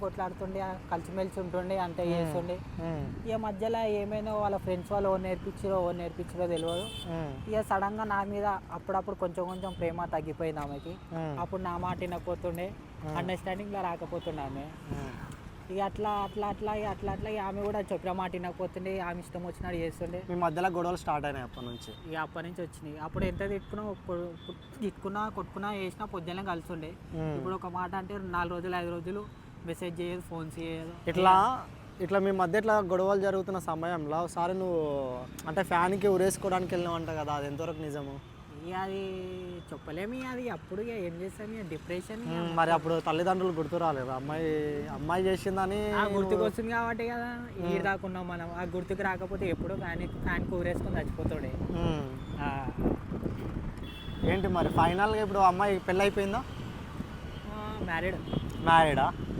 కొట్లాడుతుండే కలిసిమెలిసి ఉంటుండే అంతే చేస్తుండే. ఇక మధ్యలో ఏమైనా వాళ్ళ ఫ్రెండ్స్ వాళ్ళు నేర్పించారో తెలియదు. ఇక సడన్గా నా మీద అప్పుడప్పుడు కొంచెం కొంచెం ప్రేమ తగ్గిపోయింది ఆమెకి. అప్పుడు నా మాట వినకపోతుండే, అండర్స్టాండింగ్లో రాకపోతుండే ఆమె. ఇక అట్లా ఆమె కూడా చెప్పిన మాట వినకపోతుండే, ఆమె ఇష్టం వచ్చినట్టు చేస్తుండే. మీ మధ్యలో గొడవలు స్టార్ట్ అయినాయి అప్పటి నుంచి? ఇక అప్పటి నుంచి వచ్చినాయి. అప్పుడు ఎంత తిట్టుకున్నా కొట్టుకున్నా వేసినా పొద్దున్నే కలిసి ఉండే. ఇప్పుడు ఒక మాట అంటే 4 రోజులు 5 రోజులు మెసేజ్ చేయదు, ఫోన్స్ చేయదు. ఇట్లా మీ మధ్య ఇట్లా గొడవలు జరుగుతున్న సమయంలో ఒకసారి నువ్వు అంటే ఫ్యాన్కి ఉరేసుకోవడానికి వెళ్ళినావంట కదా, అది ఎంతవరకు నిజము? ఇక అది చెప్పలేము. అది అప్పుడు ఇక ఏం చేస్తాం, ఇక డిప్రెషన్. మరి అప్పుడు తల్లిదండ్రులు గుర్తు రాలేదు? అమ్మాయి చేసిందని గుర్తుకు వస్తుంది కాబట్టి కదా ఈ దాకున్నాం మనం. ఆ గుర్తుకు రాకపోతే ఎప్పుడు ఫ్యాన్ ఊరేసుకొని చచ్చిపోతాడే. ఏంటి మరి ఫైనల్గా ఇప్పుడు అమ్మాయి పెళ్ళి అయిపోయిందా? మ్యారీడా?